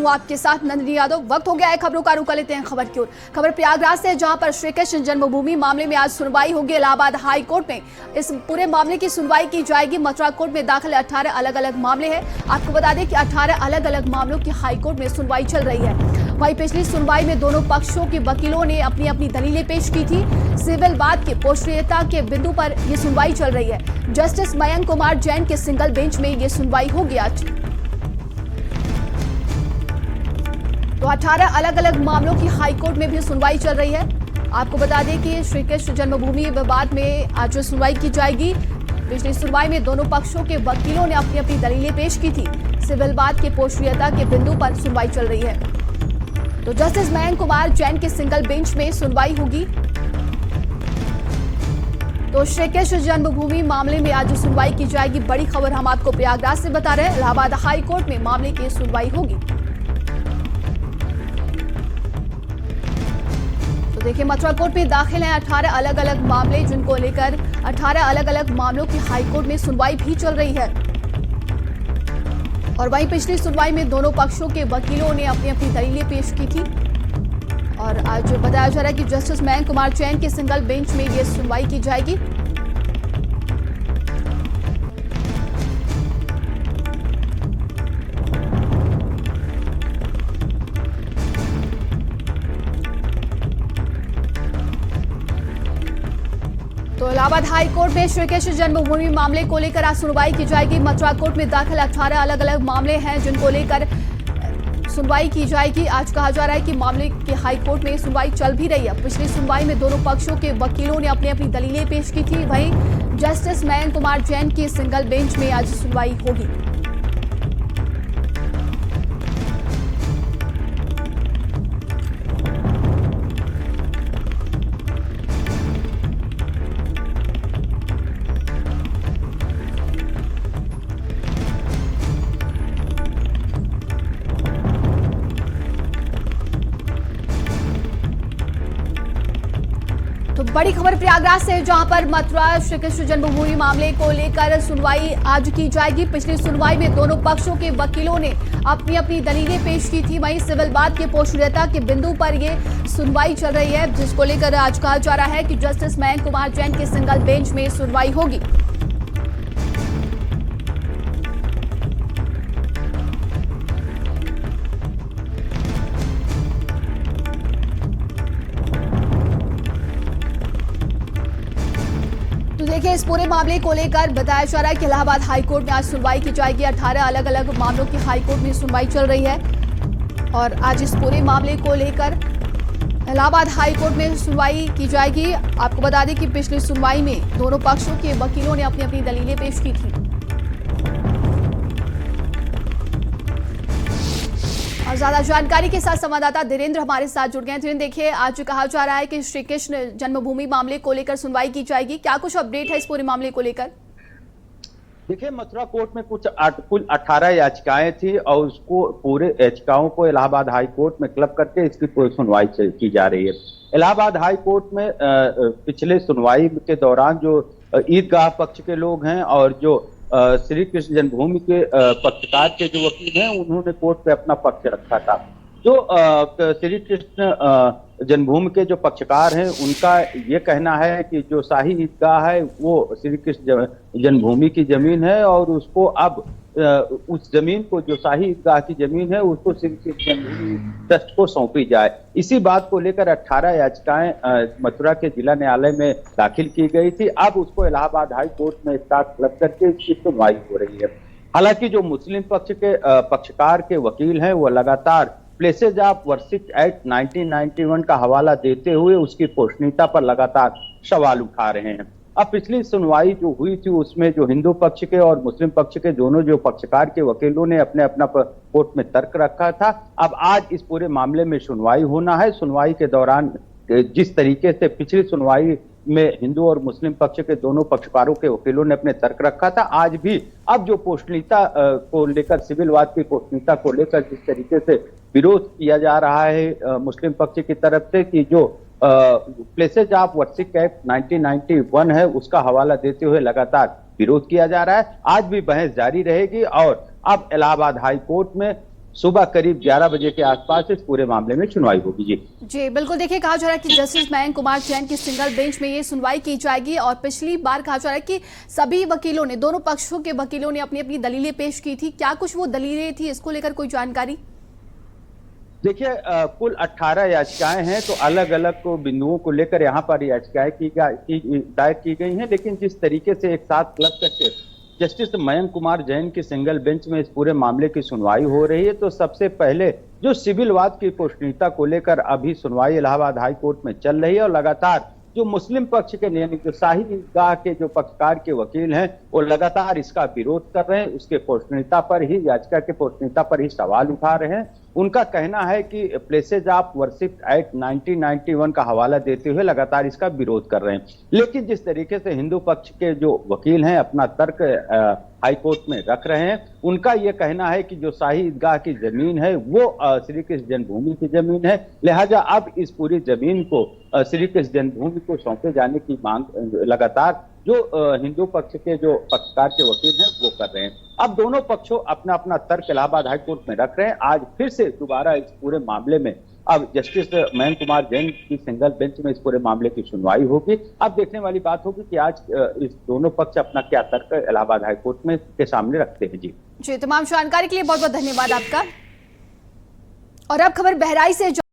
आपके साथ नंदिनी यादव। वक्त हो गया है खबरों का, रुका लेते हैं खबर की ओर। खबर प्रयागराज से, जहां पर श्री कृष्ण जन्मभूमि मामले में आज सुनवाई होगी इलाहाबाद हाई कोर्ट में। इस पूरे मामले की सुनवाई की जाएगी। मथुरा कोर्ट में दाखिल 18 अलग अलग मामले हैं। आपको बता दें कि 18 अलग अलग मामलों की हाई कोर्ट में सुनवाई चल रही है। वहीं पिछली सुनवाई में दोनों पक्षों के वकीलों ने अपनी अपनी दलीलें पेश की थी। सिविल वाद के पोषणीयता के बिंदु पर यह सुनवाई चल रही है। जस्टिस मयंक कुमार जैन के सिंगल बेंच में ये सुनवाई होगी आज। तो 18 अलग अलग मामलों की हाईकोर्ट में भी सुनवाई चल रही है। आपको बता दें कि श्री कृष्ण जन्मभूमि विवाद में आज सुनवाई की जाएगी। पिछली सुनवाई में दोनों पक्षों के वकीलों ने अपनी अपनी दलीलें पेश की थी। सिविल वाद के पोषणीयता के बिंदु पर सुनवाई चल रही है। तो जस्टिस मयंक कुमार जैन के सिंगल बेंच में सुनवाई होगी। तो श्री कृष्ण जन्मभूमि मामले में आज सुनवाई की जाएगी। बड़ी खबर हम आपको प्रयागराज से बता रहे हैं। इलाहाबाद हाई कोर्ट में मामले की सुनवाई होगी। तो देखिए, मथुरा कोर्ट में दाखिल हैं 18 अलग अलग मामले, जिनको लेकर 18 अलग अलग मामलों की हाईकोर्ट में सुनवाई भी चल रही है। और वहीं पिछली सुनवाई में दोनों पक्षों के वकीलों ने अपनी अपनी दलीलें पेश की थी। और आज बताया जा रहा है कि जस्टिस मयंक कुमार जैन के सिंगल बेंच में ये सुनवाई की जाएगी। तो इलाहाबाद हाई कोर्ट में श्री कृष्ण जन्मभूमि मामले को लेकर आज सुनवाई की जाएगी। मथुरा कोर्ट में दाखिल 18 अलग अलग मामले हैं, जिनको लेकर सुनवाई की जाएगी। आज कहा जा रहा है कि मामले की हाई कोर्ट में सुनवाई चल भी रही है। पिछली सुनवाई में दोनों पक्षों के वकीलों ने अपनी अपनी दलीलें पेश की थी। वहीं जस्टिस मयंक कुमार जैन की सिंगल बेंच में आज सुनवाई होगी। तो बड़ी खबर प्रयागराज से, जहां पर मथुरा श्री कृष्ण जन्मभूमि मामले को लेकर सुनवाई आज की जाएगी। पिछली सुनवाई में दोनों पक्षों के वकीलों ने अपनी अपनी दलीलें पेश की थी। वहीं सिविल वाद के पोषणीयता के बिंदु पर यह सुनवाई चल रही है, जिसको लेकर आज कहा जा रहा है कि जस्टिस मयंक कुमार जैन के सिंगल बेंच में सुनवाई होगी। तो देखिए, इस पूरे मामले को लेकर बताया जा रहा है कि इलाहाबाद हाईकोर्ट में आज सुनवाई की जाएगी। 18 अलग अलग मामलों की हाईकोर्ट में सुनवाई चल रही है। और आज इस पूरे मामले को लेकर इलाहाबाद हाईकोर्ट में सुनवाई की जाएगी। आपको बता दें कि पिछली सुनवाई में दोनों पक्षों के वकीलों ने अपनी अपनी दलीलें पेश की थी। और ज्यादा जानकारी के साथ संवाददाता धीरेन्द्र हमारे साथ जुड़ गए हैं। धीरेन्द्र, देखिए, आज कहा जा रहा है कि श्री कृष्ण जन्मभूमि मामले को लेकर सुनवाई की जाएगी। क्या कुछ अपडेट है इस पूरे मामले को लेकर? देखिए, मथुरा कोर्ट में कुल 18 याचिकाएं थी और उसको पूरे याचिकाओं को इलाहाबाद हाई कोर्ट में क्लब करके इसकी पूरी सुनवाई की जा रही है। इलाहाबाद हाई कोर्ट में पिछले सुनवाई के दौरान जो ईदगाह पक्ष के लोग हैं और जो श्री कृष्ण जन्मभूमि के पक्षकार के जो वकील हैं, उन्होंने कोर्ट पे अपना पक्ष रखा था। जो श्री कृष्ण जन्मभूमि के जो पक्षकार हैं, उनका ये कहना है कि जो शाही ईदगाह है वो श्री कृष्ण जन्मभूमि की जमीन है और उसको अब उस जमीन को, जो शाही ईदगाह की जमीन है, उसको श्री कृष्ण जन्मभूमि ट्रस्ट को सौंपी जाए। इसी बात को लेकर 18 याचिकाएं मथुरा के जिला न्यायालय में दाखिल की गई थी। अब उसको इलाहाबाद हाई कोर्ट में स्टार्ट क्लब करके इसकी सुनवाई हो रही है। हालांकि जो मुस्लिम पक्ष के पक्षकार के वकील हैं, वो लगातार प्लेसेज ऑफ वर्शिप एक्ट 1991 का हवाला देते हुए उसकी पोषणीयता पर लगातार सवाल उठा रहे हैं। अब पिछली सुनवाई जो हुई थी, उसमें जो हिंदू पक्ष के और मुस्लिम पक्ष के दोनों जो पक्षकार के वकीलों ने अपने अपना कोर्ट में तर्क रखा था। अब आज इस पूरे मामले में सुनवाई होना है। सुनवाई के दौरान जिस तरीके से पिछली सुनवाई में हिंदू और मुस्लिम पक्ष के दोनों पक्षकारों के वकीलों ने अपने तर्क रखा था, आज भी अब जो पोषणीयता को लेकर, सिविल वाद की पोषणीयता को लेकर जिस तरीके से विरोध किया जा रहा है मुस्लिम पक्ष की तरफ से, कि जो प्लेसेज ऑफ वर्शिप एक्ट 1991 है, उसका हवाला देते हुए लगातार विरोध किया जा रहा है। आज भी बहस जारी रहेगी और अब इलाहाबाद हाई कोर्ट में सुबह करीब 11 बजे के आसपास इस पूरे मामले में सुनवाई होगी। जी बिल्कुल, देखिए कहा जा रहा है कि जस्टिस मयंक कुमार जैन की सिंगल बेंच में ये सुनवाई की जाएगी और पिछली बार कहा जा रहा है कि सभी वकीलों ने, दोनों पक्षों के वकीलों ने अपनी अपनी दलीलें पेश की थी। क्या कुछ वो दलीलें थी, इसको लेकर कोई जानकारी? देखिए कुल 18 याचिकाएं हैं, तो अलग अलग बिंदुओं को लेकर यहाँ पर याचिकाएं दायर की गई हैं, लेकिन जिस तरीके से एक साथ क्लब करके जस्टिस मयंक कुमार जैन की सिंगल बेंच में इस पूरे मामले की सुनवाई हो रही है, तो सबसे पहले जो सिविल वाद की पोषणीयता को लेकर अभी सुनवाई इलाहाबाद हाई कोर्ट में चल रही है और लगातार जो मुस्लिम पक्ष के यानी जो शाही ईदगाह के जो पक्षकार के वकील हैं वो लगातार इसका विरोध कर रहे हैं, उसके पोषणीयता पर ही, याचिका के पोषणीयता पर ही सवाल उठा रहे हैं। उनका कहना है कि प्लेसेज ऑफ वर्शिप एक्ट 1991 का हवाला देते हुए लगातार इसका विरोध कर रहे हैं। लेकिन जिस तरीके से हिंदू पक्ष के जो वकील हैं अपना तर्क हाई कोर्ट में रख रहे हैं, उनका यह कहना है कि जो शाही ईदगाह की जमीन है वो श्री कृष्ण जन्मभूमि की जमीन है, लिहाजा अब इस पूरी जमीन को श्री कृष्ण जन्मभूमि को सौंपे जाने की मांग लगातार जो हिंदू पक्ष के जो पक्षकार के वकील हैं वो कर रहे हैं। अब दोनों पक्षों अपना अपना तर्क इलाहाबाद हाई कोर्ट में रख रहे हैं। आज फिर से दोबारा इस पूरे मामले में अब जस्टिस मयंक कुमार जैन की सिंगल बेंच में इस पूरे मामले की सुनवाई होगी। अब देखने वाली बात होगी कि आज इस दोनों पक्ष अपना क्या तर्क इलाहाबाद हाई कोर्ट में के सामने रखते हैं। जी तमाम जानकारी के लिए बहुत बहुत धन्यवाद आपका। और अब खबर बहराइच से।